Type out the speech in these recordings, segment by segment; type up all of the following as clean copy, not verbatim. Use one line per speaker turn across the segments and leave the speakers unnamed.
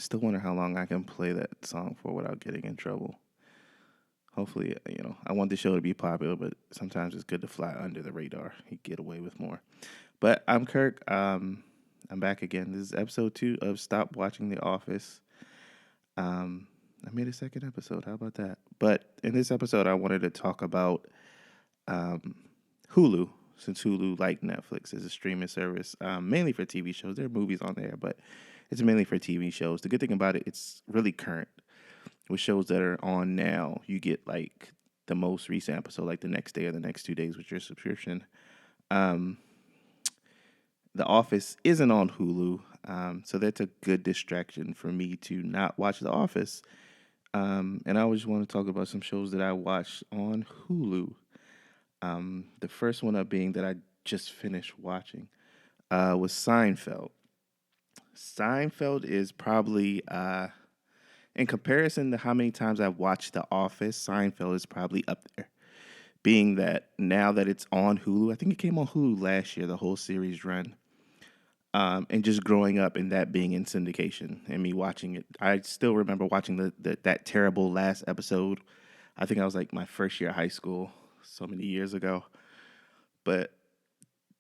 still wonder how long I can play that song for without getting in trouble. Hopefully, I want the show to be popular, but sometimes it's good to fly under the radar. You get away with more. But I'm Kirk. I'm back again. This is episode 2 of Stop Watching The Office. I made a second episode. How about that? But in this episode, I wanted to talk about Hulu, since Hulu, like Netflix, is a streaming service, mainly for TV shows. There are movies on there, but it's mainly for TV shows. The good thing about it, it's really current. With shows that are on now, you get like the most recent episode, like the next day or the next 2 days with your subscription. Um, the Office isn't on Hulu, so that's a good distraction for me to not watch The Office. And I always want to talk about some shows that I watched on Hulu. The first one up being that I just finished watching was Seinfeld. Seinfeld is probably, in comparison to how many times I've watched The Office, Seinfeld is probably up there. Being that now that it's on Hulu, I think it came on Hulu last year, the whole series run. And just growing up and that being in syndication and me watching it. I still remember watching that terrible last episode. I think I was like my first year of high school so many years ago. But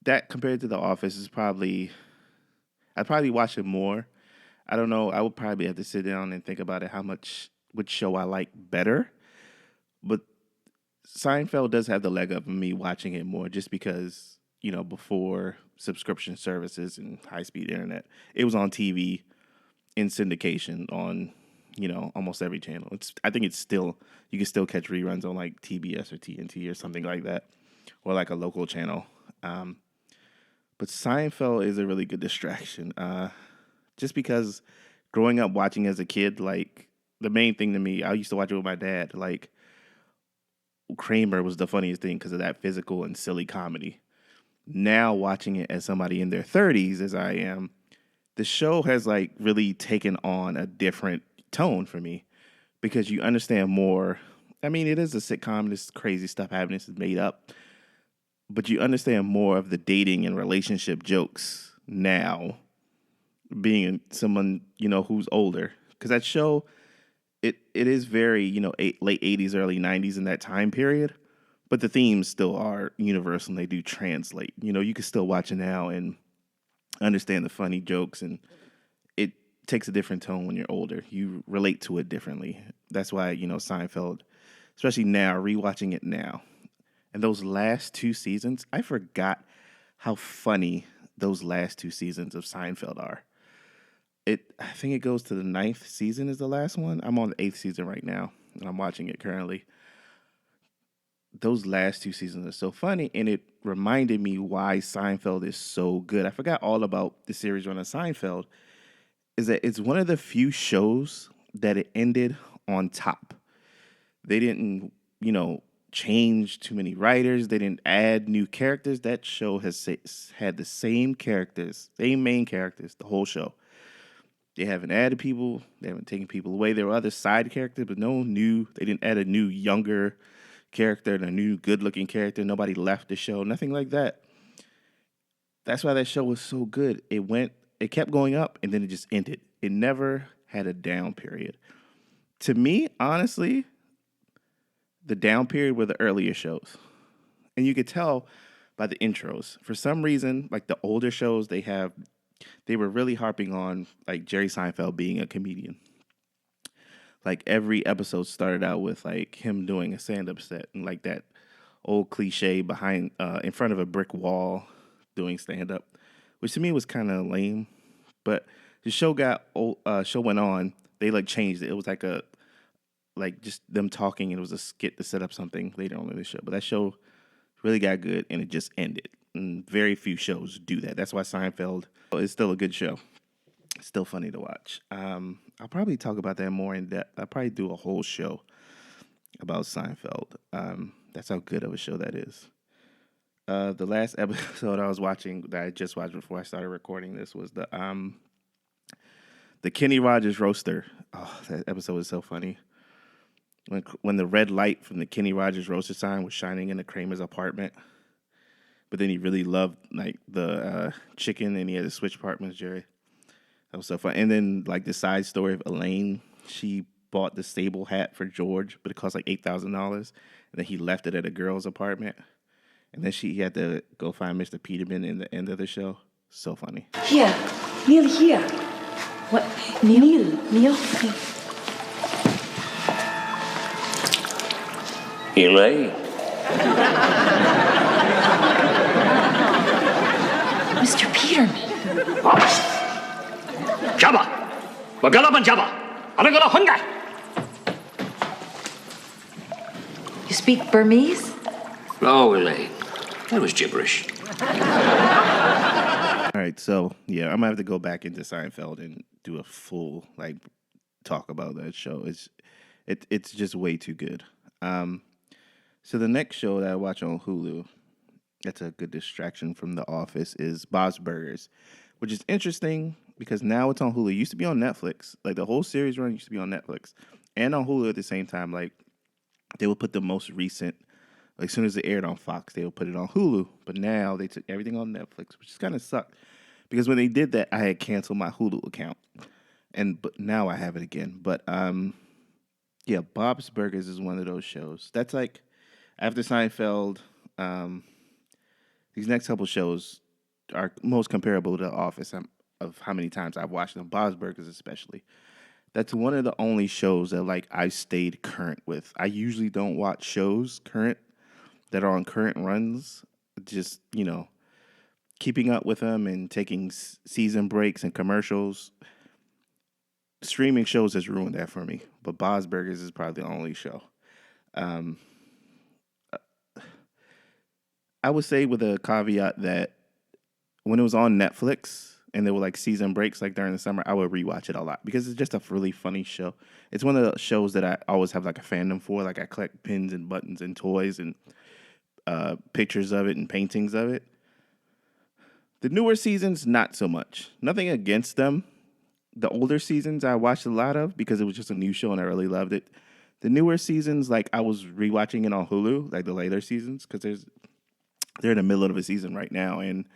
that compared to The Office is I'd probably watch it more. I don't know. I would probably have to sit down and think about it, which show I like better. But Seinfeld does have the leg up of me watching it more just because, before subscription services and high-speed internet, it was on TV in syndication on, almost every channel. I think you can still catch reruns on like TBS or TNT or something like that, or like a local channel. But Seinfeld is a really good distraction. Just because growing up watching as a kid, like the main thing to me, I used to watch it with my dad. Like Kramer was the funniest thing because of that physical and silly comedy. Now watching it as somebody in their 30s, as I am, the show has like really taken on a different tone for me because you understand more. I mean, it is a sitcom. This crazy stuff happening. This is made up. But you understand more of the dating and relationship jokes now, being someone, who's older. Because that show, it is very, late 80s, early 90s in that time period. But the themes still are universal and they do translate. You can still watch it now and understand the funny jokes, and it takes a different tone when you're older. You relate to it differently. That's why, Seinfeld, especially now, rewatching it now. And those last 2 seasons, I forgot how funny those last 2 seasons of Seinfeld are. I think it goes to the 9th season is the last one. I'm on the 8th season right now, and I'm watching it currently. Those last 2 seasons are so funny, and it reminded me why Seinfeld is so good. I forgot all about the series run of Seinfeld, is that it's one of the few shows that it ended on top. They didn't, change too many writers. They didn't add new characters. That show has had the same characters, same main characters, the whole show. They haven't added people. They haven't taken people away. There were other side characters, but no new. They didn't add a new, younger character and a new, good-looking character. Nobody left the show. Nothing like that. That's why that show was so good. It kept going up, and then it just ended. It never had a down period. To me, honestly, the down period were the earlier shows. And you could tell by the intros. For some reason, like the older shows, they were really harping on like Jerry Seinfeld being a comedian. Like every episode started out with like him doing a stand-up set and like that old cliche behind in front of a brick wall doing stand-up, which to me was kind of lame. But the show went on. They like changed it. It was like just them talking, and it was a skit to set up something later on in the show. But that show really got good, and it just ended. And very few shows do that. That's why Seinfeld is still a good show. It's still funny to watch. I'll probably talk about that more in depth. I'll probably do a whole show about Seinfeld. That's how good of a show that is. The last episode I was watching that I just watched before I started recording this was the Kenny Rogers roaster. Oh, that episode was so funny. When the red light from the Kenny Rogers roaster sign was shining in the Kramer's apartment, but then he really loved like the chicken, and he had to switch apartments, Jerry. That was so fun. And then like the side story of Elaine, she bought the stable hat for George, but it cost like $8,000, and then he left it at a girl's apartment, and then he had to go find Mr. Peterman in the end of the show. So funny.
Here, kneel here. What? Kneel.
Elaine.
Mr. Peterman.
잡아. 먹으라면 잡아. 하는 거나 혼가.
You speak Burmese?
Oh, Elaine. That was gibberish.
All right, so yeah, I'm gonna have to go back into Seinfeld and do a full like talk about that show. It's just way too good. So the next show that I watch on Hulu, that's a good distraction from The Office, is Bob's Burgers, which is interesting because now it's on Hulu. It used to be on Netflix. Like the whole series run used to be on Netflix and on Hulu at the same time. Like they would put the most recent, like as soon as it aired on Fox, they would put it on Hulu. But now they took everything on Netflix, which is kind of sucked because when they did that, I had canceled my Hulu account, but now I have it again. But yeah, Bob's Burgers is one of those shows that's like. After Seinfeld, these next couple shows are most comparable to The Office of how many times I've watched them. Bob's Burgers especially. That's one of the only shows that like I stayed current with. I usually don't watch shows current that are on current runs. Just, keeping up with them and taking season breaks and commercials. Streaming shows has ruined that for me. But Bob's Burgers is probably the only show. I would say with a caveat that when it was on Netflix and there were like season breaks like during the summer, I would rewatch it a lot because it's just a really funny show. It's one of the shows that I always have like a fandom for. Like I collect pins and buttons and toys and pictures of it and paintings of it. The newer seasons, not so much. Nothing against them. The older seasons I watched a lot of because it was just a new show and I really loved it. The newer seasons, like I was rewatching it on Hulu, like the later seasons, because they're in the middle of a season right now, and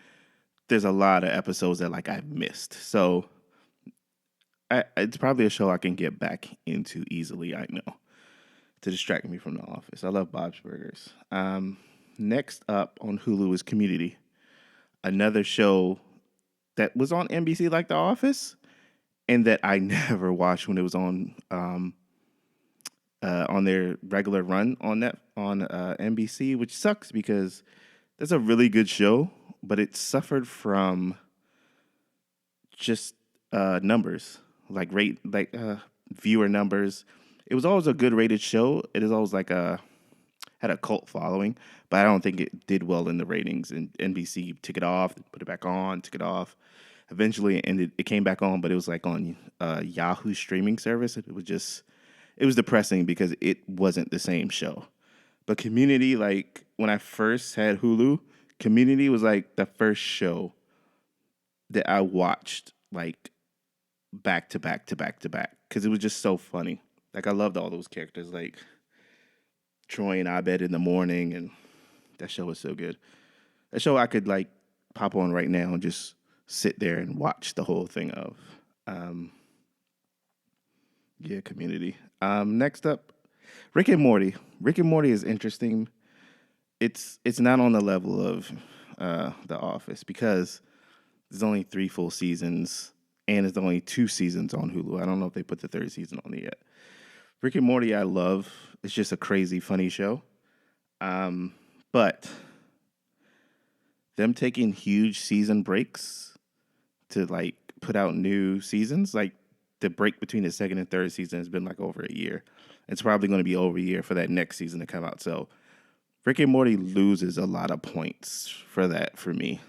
there's a lot of episodes that like I've missed. So it's probably a show I can get back into easily, I know, to distract me from The Office. I love Bob's Burgers. Next up on Hulu is Community, another show that was on NBC like The Office, and that I never watched when it was on their regular run on NBC, which sucks because that's a really good show, but it suffered from just numbers, like viewer numbers. It was always a good rated show. It is always like had a cult following, but I don't think it did well in the ratings. And NBC took it off, put it back on, took it off. Eventually, it came back on, but it was like on Yahoo streaming service. It was depressing because it wasn't the same show. But Community, like when I first had Hulu, Community was like the first show that I watched like back to back to back to back because it was just so funny. Like I loved all those characters, like Troy and Abed in the morning, and that show was so good. That show I could like pop on right now and just sit there and watch the whole thing of. Yeah, Community. Next up, Rick and Morty. Rick and Morty is interesting. It's not on the level of The Office because there's only 3 full seasons and there's only 2 seasons on Hulu. I don't know if they put the 3rd season on it yet. Rick and Morty I love. It's just a crazy, funny show. But them taking huge season breaks to like put out new seasons, like the break between the 2nd and 3rd season has been like over a year. It's probably going to be over a year for that next season to come out. So Rick and Morty loses a lot of points for that for me.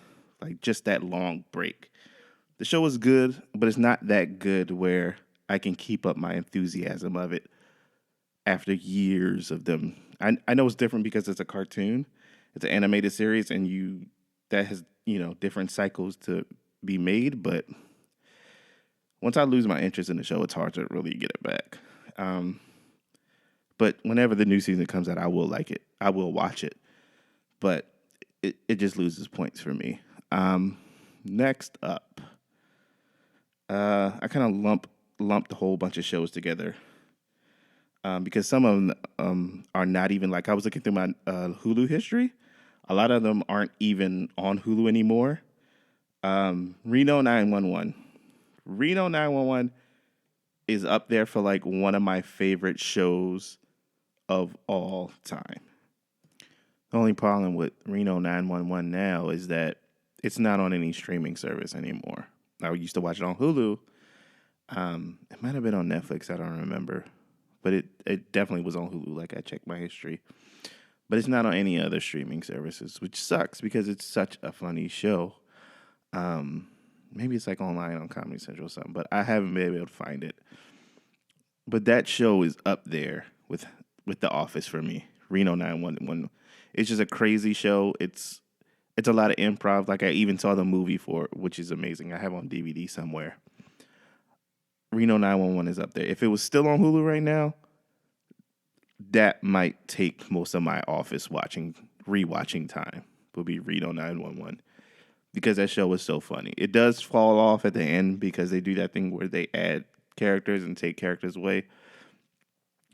Like just that long break. The show is good, but it's not that good where I can keep up my enthusiasm of it after years of them. I know it's different because it's a cartoon. It's an animated series and that has, different cycles to be made, but once I lose my interest in the show, it's hard to really get it back. But whenever the new season comes out, I will like it. I will watch it. But it just loses points for me. Next up, I kind of lumped a whole bunch of shows together because some of them are not even like I was looking through my Hulu history. A lot of them aren't even on Hulu anymore. Reno 911. Reno 911 is up there for like one of my favorite shows of all time. The only problem with Reno 911 now is that it's not on any streaming service anymore. I used to watch it on Hulu. It might have been on Netflix. I don't remember. But it definitely was on Hulu. Like, I checked my history. But it's not on any other streaming services, which sucks because it's such a funny show. Maybe it's like online on Comedy Central or something, but I haven't been able to find it. But that show is up there with The Office for me. Reno 911. It's just a crazy show. It's a lot of improv. Like, I even saw the movie for it, which is amazing. I have it on DVD somewhere. Reno 911 is up there. If it was still on Hulu right now, that might take most of my Office rewatching time. Would be Reno 911 because that show was so funny. It does fall off at the end because they do that thing where they add characters and take characters away.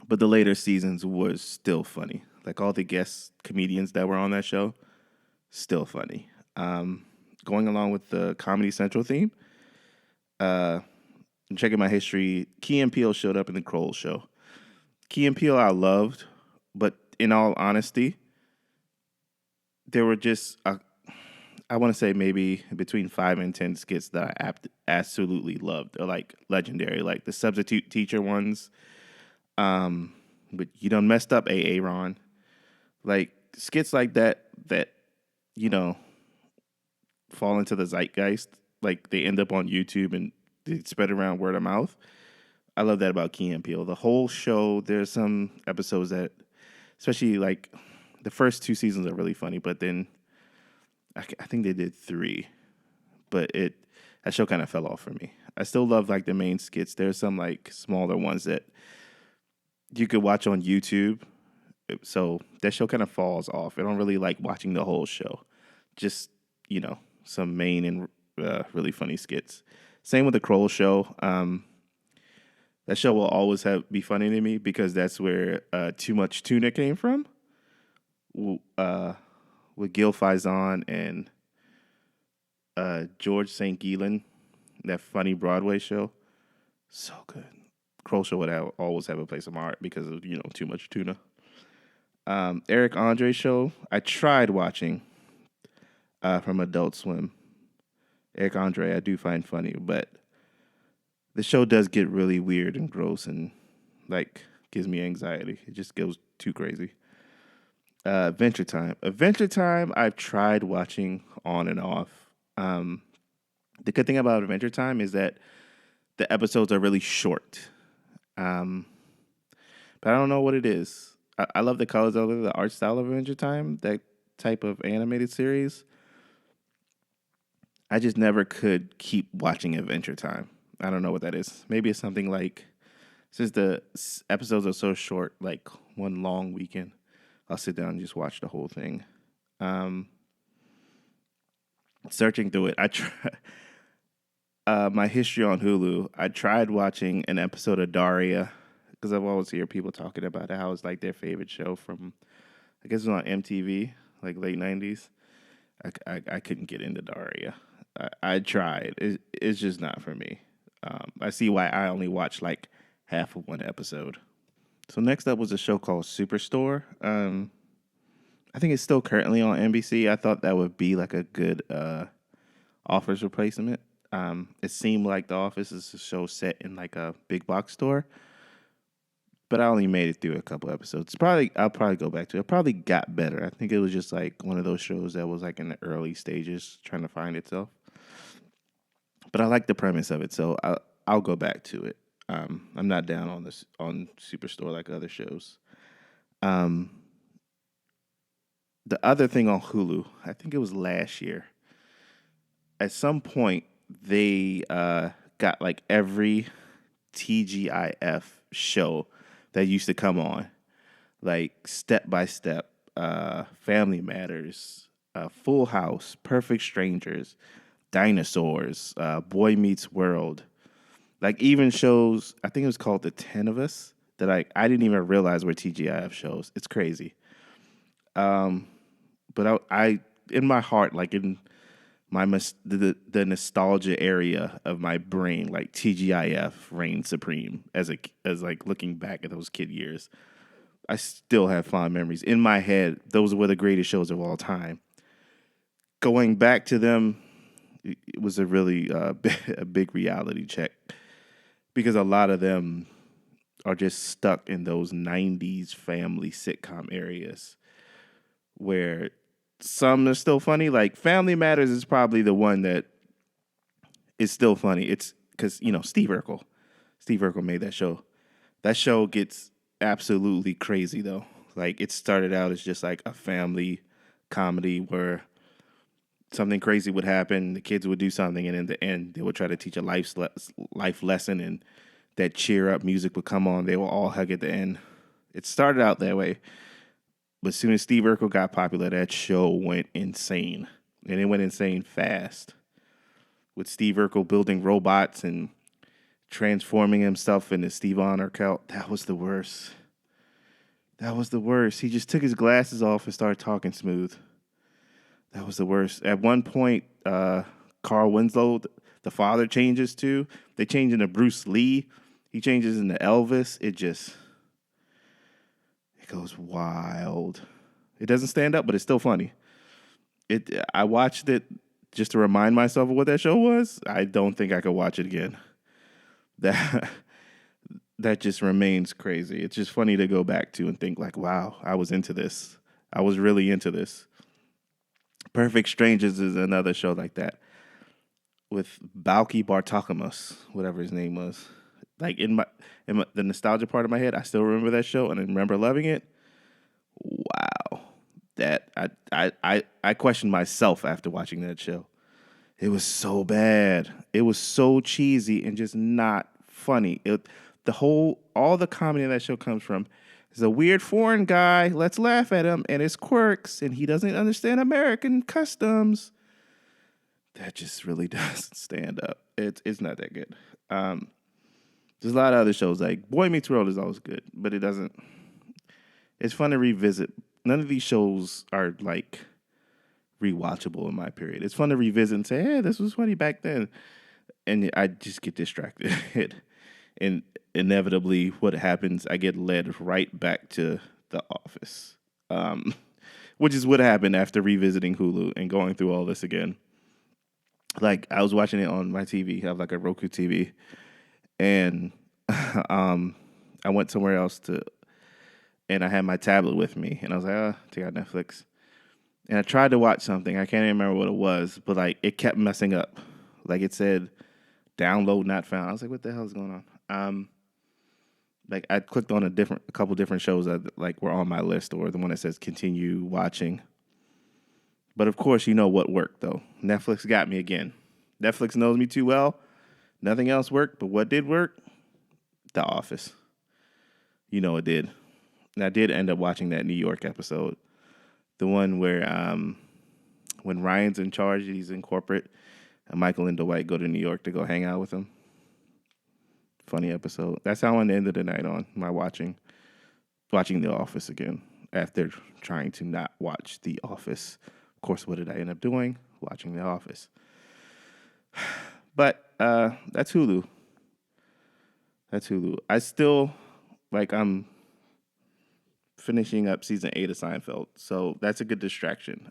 But the later seasons was still funny. Like all the guest comedians that were on that show, still funny. Going along with the Comedy Central theme, checking my history, Key and Peele showed up in the Kroll show. Key and Peele I loved, but in all honesty, there were just, I want to say maybe between 5 and 10 skits that I absolutely loved. They're like legendary, like the substitute teacher ones. But you done messed up, Ron. Like skits like that, fall into the zeitgeist. Like they end up on YouTube and they spread around word of mouth. I love that about Key and Peele. The whole show, there's some episodes that, especially like the first 2 seasons are really funny, but then I think they did 3, but that show kind of fell off for me. I still love like the main skits. There's some like smaller ones that you could watch on YouTube. So that show kind of falls off. I don't really like watching the whole show. Just, some main and really funny skits. Same with the Kroll show. That show will always be funny to me because that's where Too Much Tuna came from. With Gil Faison and George St. Geelan, that funny Broadway show. So good. Kroll show would always have a place in my heart because of, Too Much Tuna. Eric Andre show, I tried watching from Adult Swim. Eric Andre, I do find funny, but the show does get really weird and gross and, gives me anxiety. It just goes too crazy. Adventure Time. Adventure Time, I've tried watching on and off. The good thing about Adventure Time is that the episodes are really short. But I don't know what it is. I love the colors of it, the art style of Adventure Time, that type of animated series. I just never could keep watching Adventure Time. I don't know what that is. Maybe it's something like, since the episodes are so short, like one long weekend, I'll sit down and just watch the whole thing. Searching through it, I try. My history on Hulu, I tried watching an episode of Daria because I've always hear people talking about how it's like their favorite show from, I guess it was on MTV, like late 90s. I couldn't get into Daria. I tried. It's just not for me. I see why I only watched like half of one episode. So next up was a show called Superstore. I think it's still currently on NBC. I thought that would be like a good Office replacement. It seemed like The Office is a show set in like a big box store, but I only made it through a couple episodes. I'll probably go back to it. It probably got better. I think it was just like one of those shows that was like in the early stages trying to find itself. But I like the premise of it, so I'll go back to it. I'm not down on Superstore like other shows. The other thing on Hulu, I think it was last year. At some point, they got like every TGIF show that used to come on, like Step by Step, Family Matters, Full House, Perfect Strangers, Dinosaurs, Boy Meets World, Like even shows, I think it was called The 10 of Us, that I didn't even realize were TGIF shows. It's crazy. But I in my heart, like in my the nostalgia area of my brain, like TGIF reigned supreme as like looking back at those kid years. I still have fond memories in my head. Those were the greatest shows of all time. Going back to them, it was a really a big reality check because a lot of them are just stuck in those 90s family sitcom areas where some are still funny. Like Family Matters is probably the one that is still funny. It's because, Steve Urkel. Steve Urkel made that show. That show gets absolutely crazy, though. Like, it started out as just like a family comedy where something crazy would happen, the kids would do something, and in the end, they would try to teach a life lesson, and that cheer up music would come on. They will all hug at the end. It started out that way. But as soon as Steve Urkel got popular, that show went insane. And it went insane fast. With Steve Urkel building robots and transforming himself into Steven Urkel, that was the worst. That was the worst. He just took his glasses off and started talking smooth. That was the worst. At one point, Carl Winslow, the father, changes too. They change into Bruce Lee. He changes into Elvis. It goes wild. It doesn't stand up, but it's still funny. I watched it just to remind myself of what that show was. I don't think I could watch it again. That just remains crazy. It's just funny to go back to and think like, wow, I was into this. I was really into this. Perfect Strangers is another show like that with Balki Bartokomous, whatever his name was. Like in the nostalgia part of my head, I still remember that show and I remember loving it. Wow, that I questioned myself after watching that show. It was so bad. It was so cheesy and just not funny. All the comedy in that show comes from is a weird foreign guy. Let's laugh at him and his quirks, and he doesn't understand American customs. That just really doesn't stand up. It's not that good. There's a lot of other shows like Boy Meets World is always good, but it doesn't. It's fun to revisit. None of these shows are like rewatchable in my period. It's fun to revisit and say, "Hey, this was funny back then," and I just get distracted. And inevitably, what happens? I get led right back to The Office, which is what happened after revisiting Hulu and going through all this again. Like I was watching it on my TV. I have like a Roku TV. And I went somewhere else and I had my tablet with me. And I was like, take out Netflix. And I tried to watch something. I can't even remember what it was. But, like, it kept messing up. Like, it said, download not found. I was like, what the hell is going on? Like, I clicked on a couple different shows that, like, were on my list. Or the one that says continue watching. But, of course, you know what worked, though. Netflix got me again. Netflix knows me too well. Nothing else worked, but what did work? The Office. You know it did. And I did end up watching that New York episode. The one where when Ryan's in charge, he's in corporate, and Michael and Dwight go to New York to go hang out with him. Funny episode. That's how I ended the night on my watching The Office again after trying to not watch The Office. Of course, what did I end up doing? Watching The Office. But that's Hulu. I still, I'm finishing up season 8 of Seinfeld, so that's a good distraction.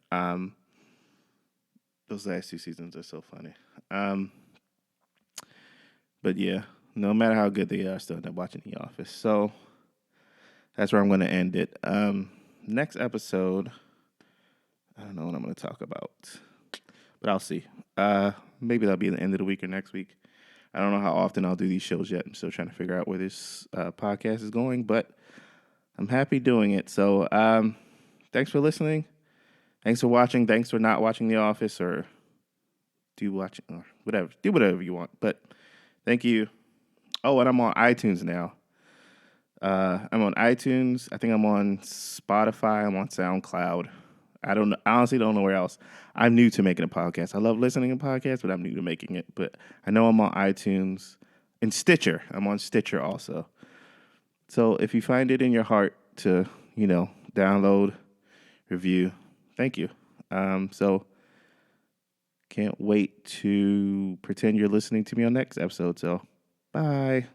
Those last 2 seasons are so funny. But yeah, no matter how good they are, I still end up watching The Office. So that's where I'm going to end it. Next episode, I don't know what I'm going to talk about, but I'll see. Maybe that'll be the end of the week or next week. I don't know how often I'll do these shows yet. I'm still trying to figure out where this podcast is going, but I'm happy doing it. So thanks for listening. Thanks for watching. Thanks for not watching The Office, or do watch it, or whatever. Do whatever you want. But thank you. Oh, and I'm on iTunes now. I'm on iTunes. I think I'm on Spotify. I'm on SoundCloud. I honestly don't know where else. I'm new to making a podcast. I love listening to podcasts, but I'm new to making it. But I know I'm on iTunes. And Stitcher. I'm on Stitcher also. So if you find it in your heart to, download, review, thank you. So can't wait to pretend you're listening to me on next episode. So bye.